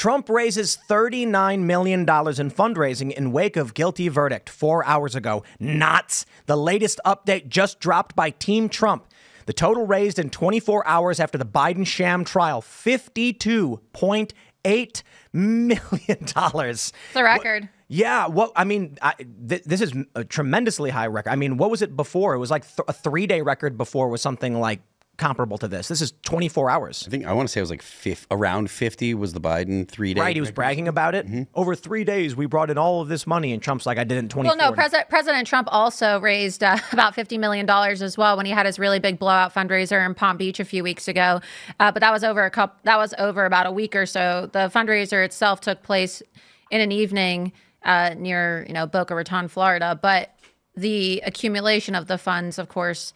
Trump raises $39 million in fundraising in wake of guilty verdict 4 hours ago. Knots. The latest update just dropped by Team Trump. The total raised in 24 hours after the Biden sham trial, $52.8 million. It's a record. This is a tremendously high record. I mean, what was it before? It was like a 3-day record before was something like comparable to this. This is 24 hours. I want to say it was like around 50 was the Biden 3-day. Right, he was bragging about it. Mm-hmm. Over 3 days, we brought in all of this money, and Trump's like, I did it in 24. Well, no, President Trump also raised about $50 million as well when he had his really big blowout fundraiser in Palm Beach a few weeks ago. But that was over about a week or so. The fundraiser itself took place in an evening near Boca Raton, Florida. But the accumulation of the funds, of course,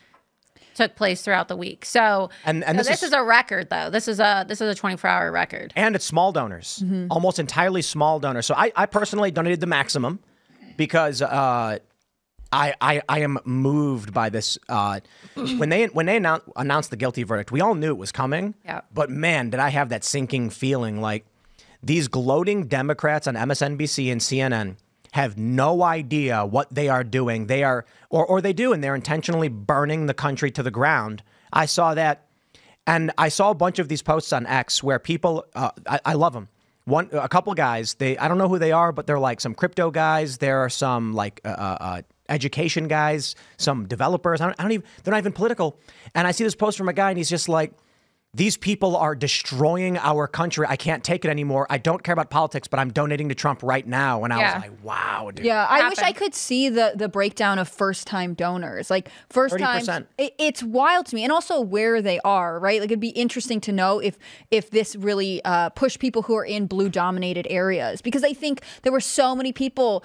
took place throughout the week. So, this is a record, though. This is a 24-hour record. And it's small donors, almost entirely small donors. So I personally donated the maximum because I am moved by this. When they announced the guilty verdict, we all knew it was coming. Yeah. But man, did I have that sinking feeling like these gloating Democrats on MSNBC and CNN have no idea what they are doing. They are, or they do, and they're intentionally burning the country to the ground. I saw that, and I saw a bunch of these posts on X where people, I love them. A couple guys, I don't know who they are, but they're like some crypto guys. There are some like education guys, some developers. They're not even political. And I see this post from a guy, and he's just like, these people are destroying our country. I can't take it anymore. I don't care about politics, but I'm donating to Trump right now. And I was like, wow, dude. Yeah, I wish I could see the breakdown of first-time donors. Like, first-time, it's wild to me. And also where they are, right? Like, it'd be interesting to know if this really pushed people who are in blue-dominated areas. Because I think there were so many people.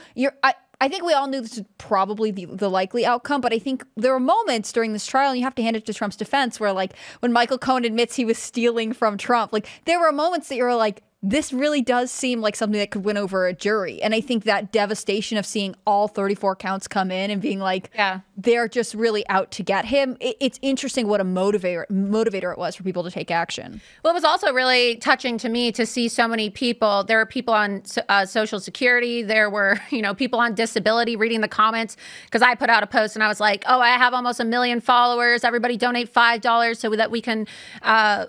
I think we all knew this was probably the likely outcome, but I think there were moments during this trial, and you have to hand it to Trump's defense, where like when Michael Cohen admits he was stealing from Trump, like there were moments that you were like, this really does seem like something that could win over a jury. And I think that devastation of seeing all 34 counts come in and being like, they're just really out to get him. It's interesting what a motivator it was for people to take action. Well, it was also really touching to me to see so many people. There were people on Social Security. There were, people on disability reading the comments, because I put out a post and I was like, oh, I have almost 1 million followers. Everybody donate $5 so that we can, raise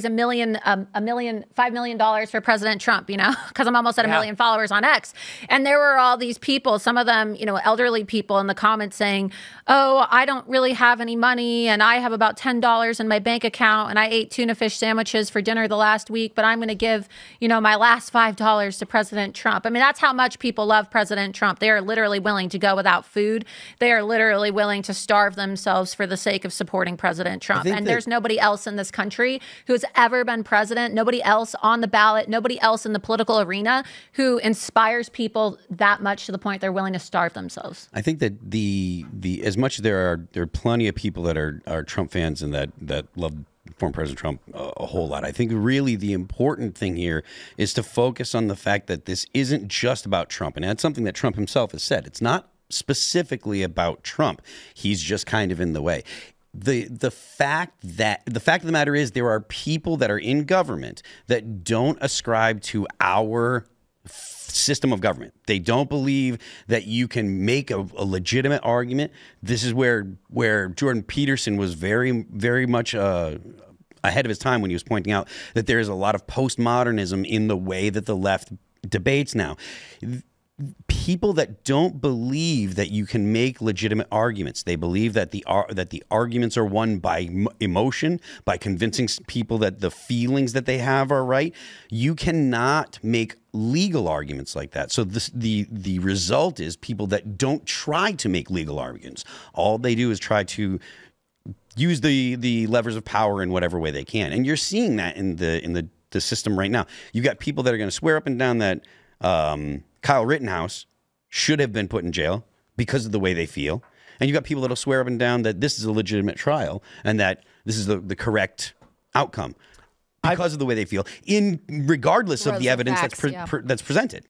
$5 million for President Trump, because I'm almost at 1 million followers on X. And there were all these people, some of them, elderly people in the comments saying, oh, I don't really have any money, and I have about $10 in my bank account, and I ate tuna fish sandwiches for dinner the last week, but I'm going to give, my last $5 to President Trump. I mean, that's how much people love President Trump. They are literally willing to go without food. They are literally willing to starve themselves for the sake of supporting President Trump. And there's nobody else in this country who has ever been president, nobody else on the ballot, nobody else in the political arena who inspires people that much to the point they're willing to starve themselves. I think that the as much as there are plenty of people that are Trump fans and that love former President Trump a whole lot, I think really the important thing here is to focus on the fact that this isn't just about Trump. And that's something that Trump himself has said. It's not specifically about Trump. He's just kind of in the way. The fact of the matter is there are people that are in government that don't ascribe to our system of government. They don't believe that you can make a legitimate argument. This is where Jordan Peterson was very, very much ahead of his time when he was pointing out that there is a lot of postmodernism in the way that the left debates now. People that don't believe that you can make legitimate arguments. They believe that the arguments are won by emotion, by convincing people that the feelings that they have are right. You cannot make legal arguments like that. So the result is people that don't try to make legal arguments. All they do is try to use the levers of power in whatever way they can. And you're seeing that in the system right now. You got people that are going to swear up and down that Kyle Rittenhouse should have been put in jail because of the way they feel. And you got people that'll swear up and down that this is a legitimate trial and that this is the correct outcome because of the way they feel, regardless of the evidence that's presented.